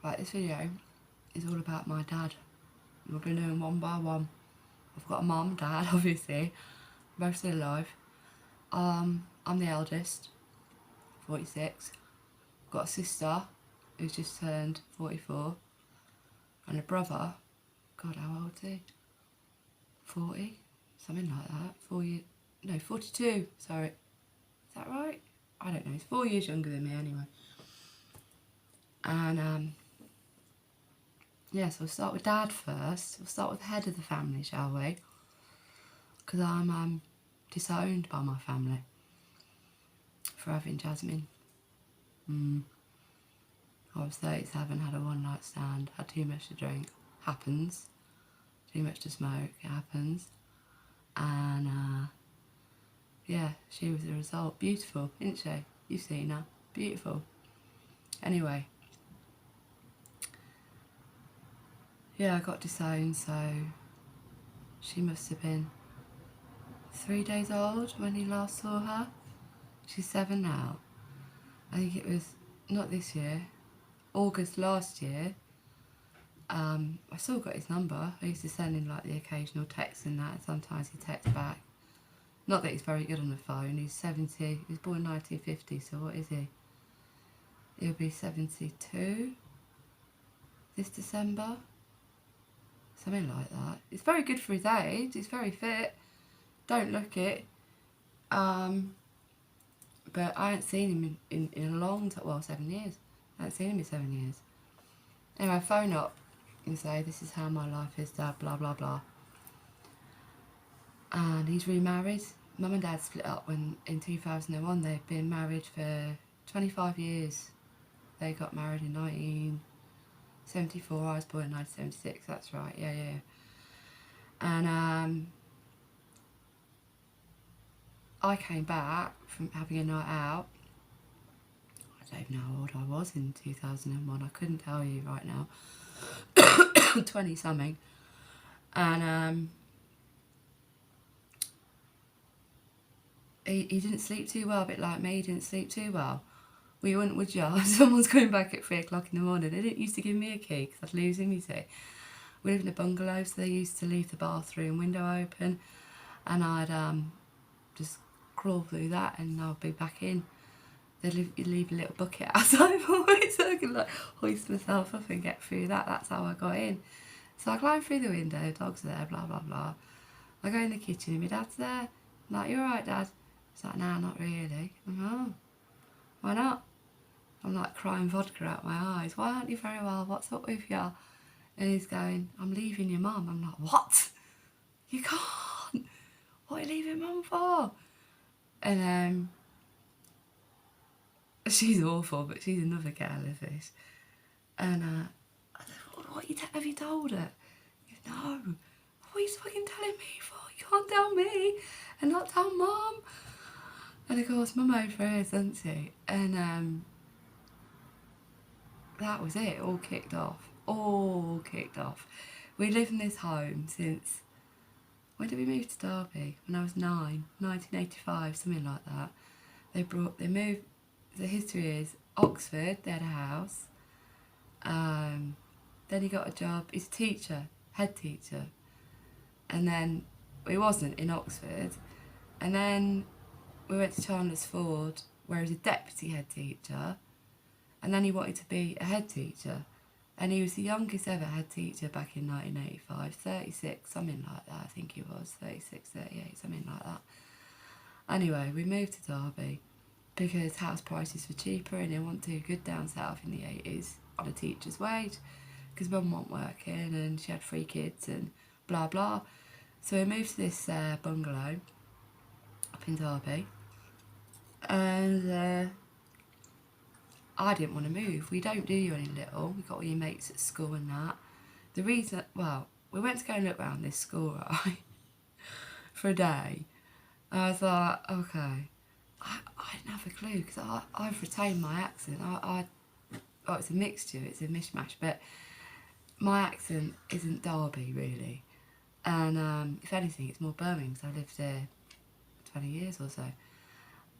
Right, this video is all about my dad. We're going to do them one by one. I've got a mum, dad, obviously, both still alive. I'm the eldest, 46. Got a sister who's just turned 44, and a brother. God, how old is he? 40, something like that. 42. Sorry, is that right? I don't know. He's 4 years younger than me, anyway. And yeah, so we'll start with Dad first. We'll start with the head of the family, shall we? Because I'm disowned by my family for having Jasmine. I was 37, had a one-night stand, had too much to drink. Happens. Too much to smoke. It happens. And yeah, she was the result. Beautiful, isn't she? You've seen her. Beautiful. Anyway. Yeah, I got disowned, so she must have been 3 days old when he last saw her. She's 7 now. I think it was not this year, August last year. I still got his number. I used to send him like the occasional text and that, and sometimes he texts back. Not that he's very good on the phone. He's 70. He was born 1950, so what is he? He'll be 72 this December. Something like that. He's very good for his age. He's very fit. Don't look it. But I haven't seen him in a long time. Well, 7 years. I haven't seen him in 7 years. Anyway, I phone up and say, this is how my life is, Dad, blah, blah, blah. And he's remarried. Mum and Dad split up when in 2001. They've been married for 25 years. They got married in 1974. I was born in 1976. That's right. Yeah. And I came back from having a night out. I don't even know how old I was in 2001. I couldn't tell you right now. 20 something. And he didn't sleep too well, a bit like me. He didn't sleep too well. We wouldn't, would you? Someone's coming back at 3 o'clock in the morning. They didn't used to give me a key because I'd lose him, you see. We lived in a bungalow, so they used to leave the bathroom window open, and I'd just crawl through that and I'd be back in. They'd leave a little bucket outside for me so I could like hoist myself up and get through that. That's how I got in. So I climbed through the window, dog's there, blah, blah, blah. I go in the kitchen and my dad's there. I'm like, you alright, Dad? He's like, nah, not really. I'm like, oh, why not? I'm like crying vodka out my eyes. Why aren't you very well? What's up with you? And he's going, I'm leaving your mum. I'm like, what? You can't. What are you leaving mum for? And she's awful, but she's another kettle of fish. And I said, what have you told her? He goes, no. What are you fucking telling me for? You can't tell me and not tell mum. And of course, mum overhears, doesn't she? And that was it. All kicked off. All kicked off. We lived in this home since, when did we move to Derby? When I was 9, 1985, something like that. They moved, the history is Oxford, they had a house. Then he got a job, he's a teacher, head teacher. And then, he wasn't in Oxford. And then we went to Chandler's Ford, where he was a deputy head teacher. And then he wanted to be a head teacher. And he was the youngest ever head teacher back in 1985, 36, something like that, I think he was, 36, 38, something like that. Anyway, we moved to Derby because house prices were cheaper and they wanted to do good down south in the 80s on a teacher's wage because mum wasn't working and she had 3 kids and blah blah. So we moved to this bungalow up in Derby, and I didn't want to move. We don't do you any little. We got all your mates at school and that. The reason, well, we went to go and look around this school, right, for a day. I was like, okay. I didn't have a clue because I've retained my accent. Oh, it's a mixture, it's a mishmash, but my accent isn't Derby really. And if anything, it's more Birmingham because I lived there 20 years or so.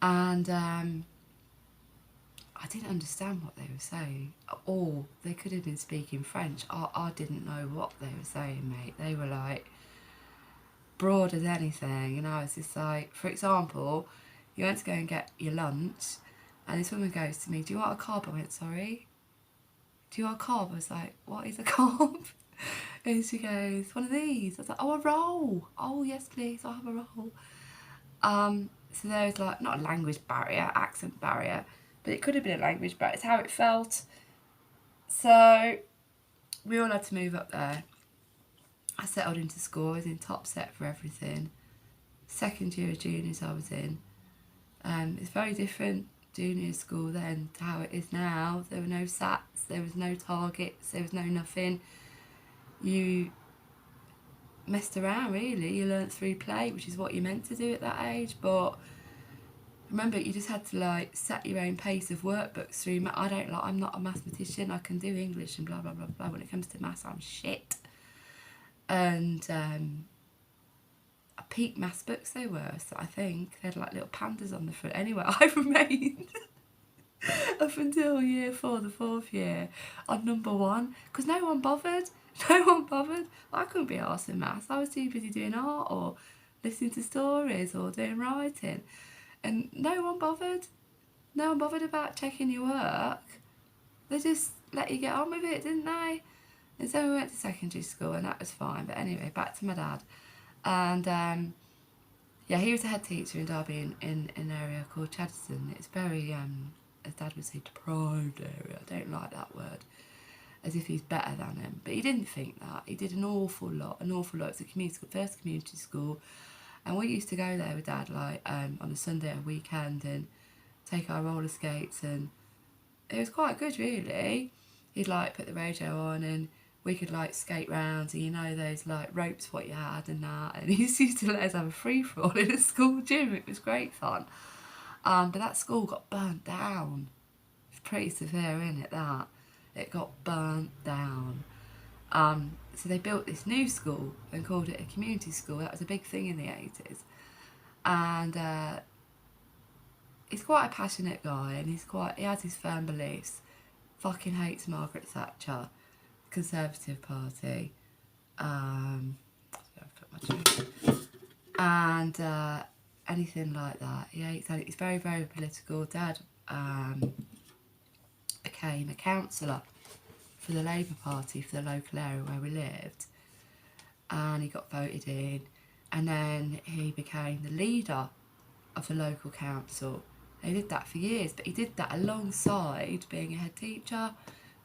And I didn't understand what they were saying, or they could have been speaking French. I didn't know what they were saying, mate. They were like broad as anything, and I was just like, for example, you went to go and get your lunch, and this woman goes to me, "Do you want a carb?" I went, "Sorry, do you want a carb?" I was like, "What is a carb?" And she goes, "One of these." I was like, "Oh, a roll. Oh, yes, please, I'll have a roll." So there was like, not a language barrier, accent barrier, but it could have been a language barrier. It's how it felt. So we all had to move up there. I settled into school. I was in top set for everything. Second year of juniors I was in. It's very different junior school then to how it is now. There were no SATs, there was no targets, there was no nothing. You messed around really. You learnt through play, which is what you're meant to do at that age. But remember, you just had to like set your own pace of workbooks through. I'm not a mathematician. I can do English and blah blah blah blah. When it comes to maths, I'm shit. And peak maths books they were. So I think they had like little pandas on the front. Anyway, I remained up until year 4, the 4th year, on number 1 because no one bothered. No one bothered. I couldn't be arsed in maths. I was too busy doing art or listening to stories or doing writing, and no one bothered. No one bothered about checking your work. They just let you get on with it, didn't they? And so we went to secondary school, and that was fine. But anyway, back to my dad. And yeah, he was a head teacher in Derby in an area called Chadderton. It's very, as Dad would say, deprived area. I don't like that word. As if he's better than him. But he didn't think that. He did an awful lot. It's a community school, first community school. And we used to go there with Dad, like, on a Sunday or weekend and take our roller skates. And it was quite good, really. He'd, like, put the radio on and we could like skate round, and you know those like ropes what you had and that, and he used to let us have a free-for-all in a school gym. It was great fun. But that school got burnt down. It's pretty severe, isn't it, that? It got burnt down. So they built this new school and called it a community school. That was a big thing in the 80s. And he's quite a passionate guy, and he has his firm beliefs. Fucking hates Margaret Thatcher. Conservative Party, and anything like that. He hates it. He's very, very political. Dad became a councillor for the Labour Party for the local area where we lived, and he got voted in, and then he became the leader of the local council. And he did that for years, but he did that alongside being a head teacher.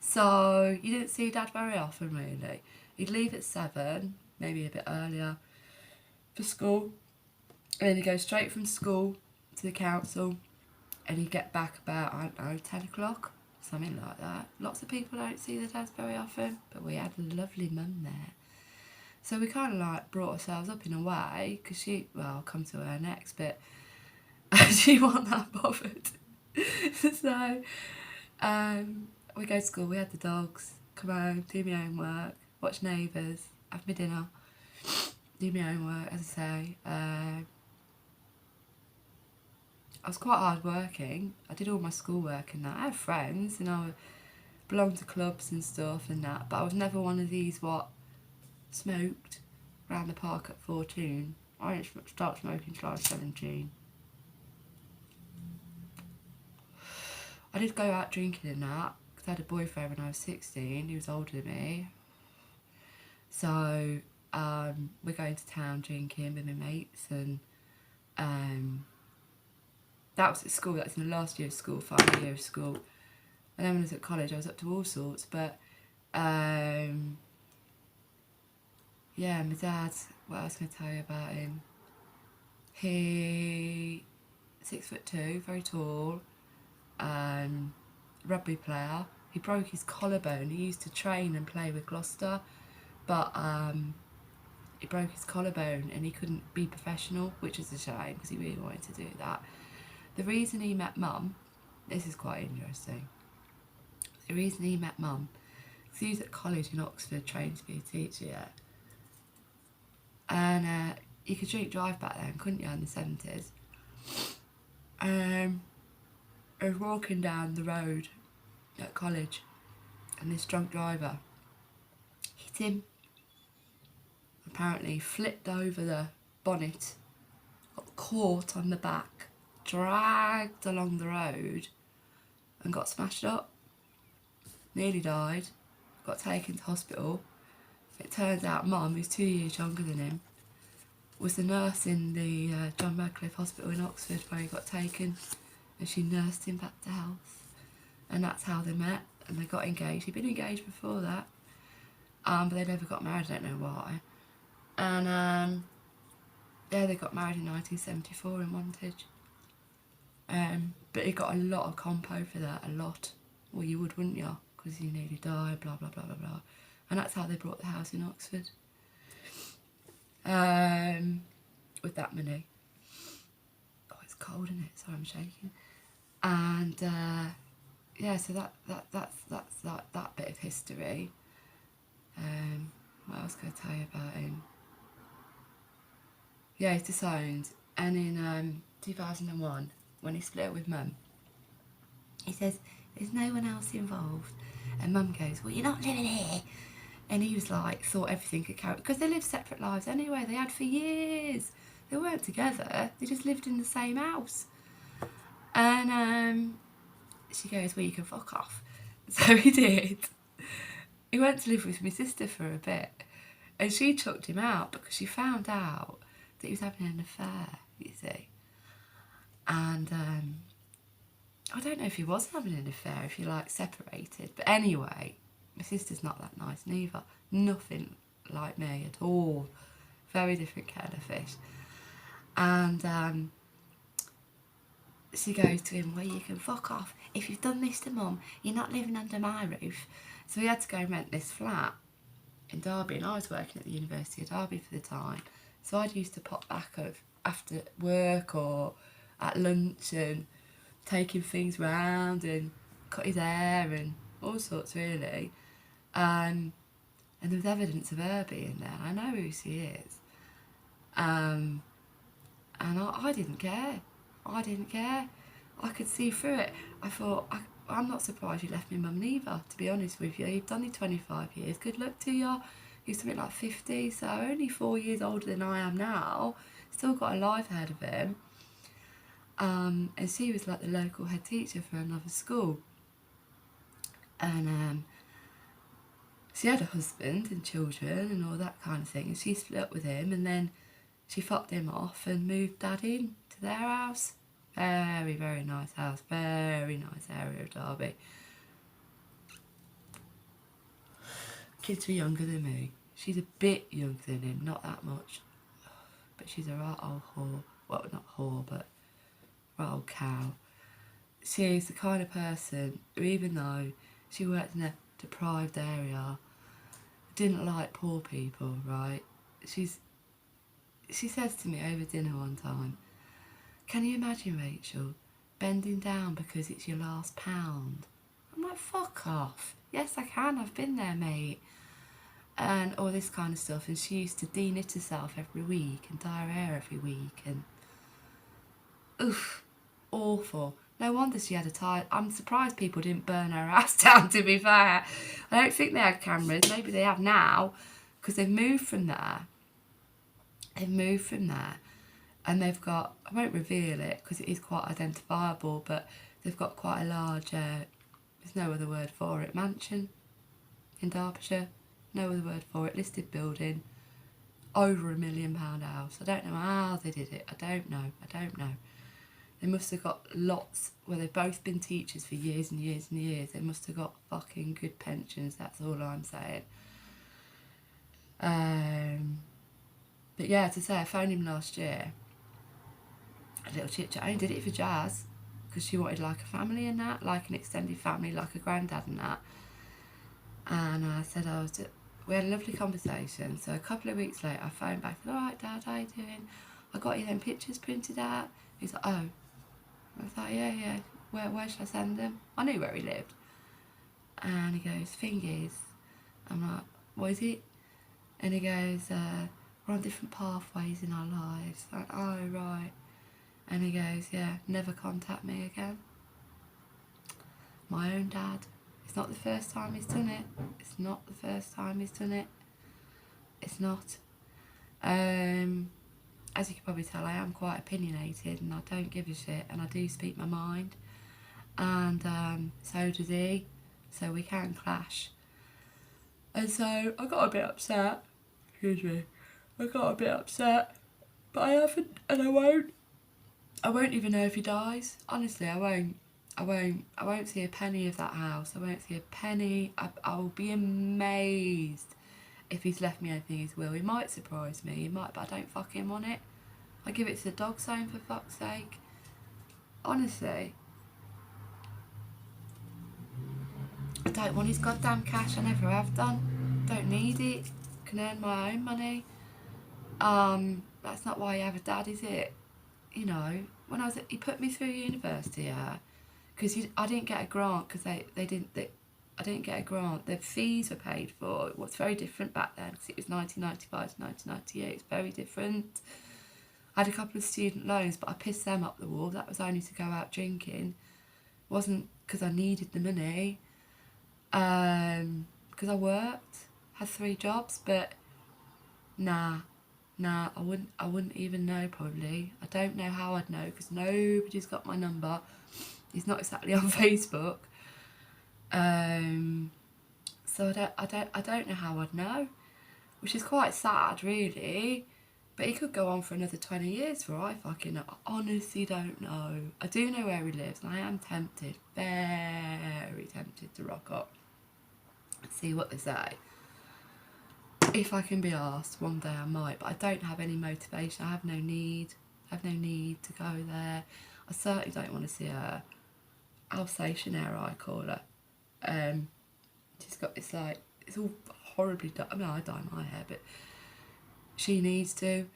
So you didn't see Dad very often, really. He'd leave at 7, maybe a bit earlier, for school, and then he'd go straight from school to the council, and he'd get back about, I don't know, 10 o'clock, something like that. Lots of people don't see their dads very often, but we had a lovely mum there. So we kind of like brought ourselves up in a way, because I'll come to her next, but she wasn't that bothered. So, we go to school, we had the dogs, come home, do my own work, watch Neighbours, have my dinner, do my own work, as I say. I was quite hard working. I did all my schoolwork and that. I had friends and I belonged to clubs and stuff and that, but I was never one of these what smoked around the park at 14. I didn't start smoking till I was 17. I did go out drinking and that, because I had a boyfriend when I was 16, he was older than me. So we're going to town drinking with my mates, and that was at school. That was in the last year of school, final year of school. And then when I was at college, I was up to all sorts. But yeah, my dad, what else can I tell you about him? He 6'2", very tall, rugby player. He broke his collarbone. He used to train and play with Gloucester, but he broke his collarbone and he couldn't be professional, which is a shame because he really wanted to do that. The reason he met Mum, this is quite interesting. The reason he met Mum, because he was at college in Oxford trained to be a teacher yet. And you could drink drive back then, couldn't you, in the 70s? I was walking down the road at college and this drunk driver hit him. Apparently flipped over the bonnet, got caught on the back, dragged along the road and got smashed up. Nearly died, got taken to hospital. It turns out Mum, who's 2 years younger than him, was the nurse in the John Radcliffe Hospital in Oxford where he got taken, and she nursed him back to health. And that's how they met, and they got engaged. He'd been engaged before that, but they never got married, I don't know why. And yeah, they got married in 1974 in Wantage. But he got a lot of compo for that, a lot. Well, you would, wouldn't you? Because he nearly died, blah, blah, blah, blah, blah. And that's how they bought the house in Oxford. With that money. Oh, it's cold, isn't it? Sorry, I'm shaking. And yeah, so that's that bit of history. What else can I tell you about him? Yeah, he's disowned. And in 2001, when he split up with Mum, he says, "There's no one else involved." And Mum goes, "Well, you're not living here." And he was like, thought everything could carry, because they lived separate lives anyway. They had for years. They weren't together. They just lived in the same house. And she goes, "Well, you can fuck off." So he did. He went to live with my sister for a bit, and she chucked him out because she found out that he was having an affair, you see. And I don't know if he was having an affair, if you like separated, but anyway, my sister's not that nice neither. Nothing like me at all. Very different kettle of fish. And she goes to him, "Well, you can fuck off. If you've done this to Mum, you're not living under my roof." So he had to go and rent this flat in Derby, and I was working at the University of Derby for the time. So I'd used to pop back after work or at lunch and taking things round and cut his hair and all sorts, really. And there was evidence of her being there. I know who she is. And I didn't care. I didn't care. I could see through it. I thought, I'm not surprised you left me Mum neither, to be honest with you. You've done it 25 years. Good luck to you. You're something like 50, so only 4 years older than I am now. Still got a life ahead of him. And she was like the local head teacher for another school. And she had a husband and children and all that kind of thing. And she split up with him, and then she fucked him off and moved Dad in to their house. Very, very nice house. Very nice area of Derby. Kids were younger than me. She's a bit younger than him, not that much. But she's a right old whore. Well, not whore, but right old cow. She's the kind of person who, even though she worked in a deprived area, didn't like poor people, right? She says to me over dinner one time, "Can you imagine, Rachel, bending down because it's your last £1?" I'm like, fuck off. Yes, I can. I've been there, mate. And all this kind of stuff. And she used to de-knit herself every week and dye her hair every week. And oof, awful. No wonder she had a tie. I'm surprised people didn't burn her ass down, to be fair. I don't think they had cameras. Maybe they have now, because they've moved from there. And they've got, I won't reveal it because it is quite identifiable, but they've got quite a large, there's no other word for it, mansion in Derbyshire. No other word for it, listed building, over £1 million house. I don't know how they did it. I don't know. They must have got lots, well, they've both been teachers for years and years and years. They must have got fucking good pensions, that's all I'm saying. But yeah, to say, I phoned him last year. A little chit chat. I only did it for Jazz, because she wanted like a family and that, like an extended family, like a granddad and that. And I said we had a lovely conversation. So a couple of weeks later, I phoned back. "All right, Dad, how you doing? I got you them pictures printed out." He's like, "Oh." I was like, yeah. Where should I send them? I knew where he lived. And he goes, "Thing is," I'm like, "What is it?" And he goes, "We're on different pathways in our lives." I'm like, "Oh, right." And he goes, "Yeah, never contact me again." My own dad. It's not the first time he's done it. It's not the first time he's done it. It's not. As you can probably tell, I am quite opinionated and I don't give a shit, and I do speak my mind. And so does he. So we can clash. And so I got a bit upset. Excuse me. I got a bit upset. But I haven't, and I won't. I won't even know if he dies. Honestly, I won't. I won't see a penny of that house. I won't see a penny. I will be amazed if he's left me anything in his will. He might surprise me. He might, but I don't fucking want it. I give it to the dog's home for fuck's sake. Honestly. I don't want his goddamn cash. I never have done. Don't need it. Can earn my own money. That's not why you have a dad, is it? You know, when he put me through university, because I didn't get a grant because I didn't get a grant. The fees were paid for. It was very different back then because it was 1995 to 1998. It's very different. I had a couple of student loans, but I pissed them up the wall. That was only to go out drinking. It wasn't because I needed the money. Because I worked, had 3 jobs, but nah, I wouldn't even know probably. I don't know how I'd know because nobody's got my number. He's not exactly on Facebook. So I don't know how I'd know, which is quite sad really. But he could go on for another 20 years for all I fucking know. I honestly don't know. I do know where he lives and I am tempted, very tempted to rock up and see what they say. If I can be asked, one day I might, but I don't have any motivation. I have no need. To go there. I certainly don't want to see her Alsatian hair, I call her. She's got this like, it's all horribly done. I mean, I dye my hair, but she needs to.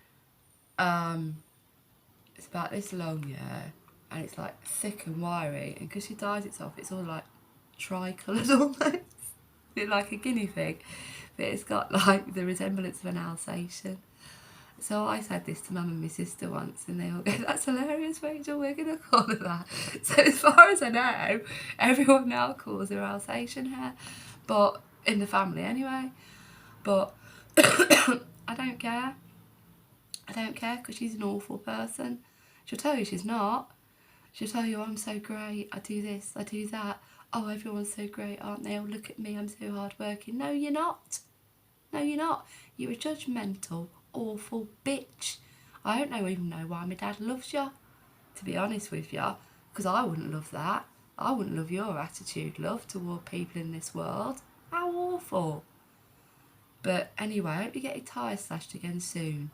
It's about this long, yeah, and it's like thick and wiry, and because she dyes it off, it's all like tri-coloured almost. Bit like a guinea pig, but it's got like the resemblance of an Alsatian. So I said this to Mum and my sister once, and they all go, "That's hilarious, Rachel, we're going to call her that." So as far as I know, everyone now calls her Alsatian hair, but in the family anyway. But I don't care. I don't care because she's an awful person. She'll tell you she's not. She'll tell you, "I'm so great, I do this, I do that. Oh, everyone's so great, aren't they? Oh, look at me, I'm so hardworking." No, you're not. No, you're not. You're a judgmental, awful bitch. I don't even know why my dad loves you, to be honest with you, because I wouldn't love that. I wouldn't love your attitude, love, toward people in this world. How awful. But anyway, I hope you get your tyres slashed again soon.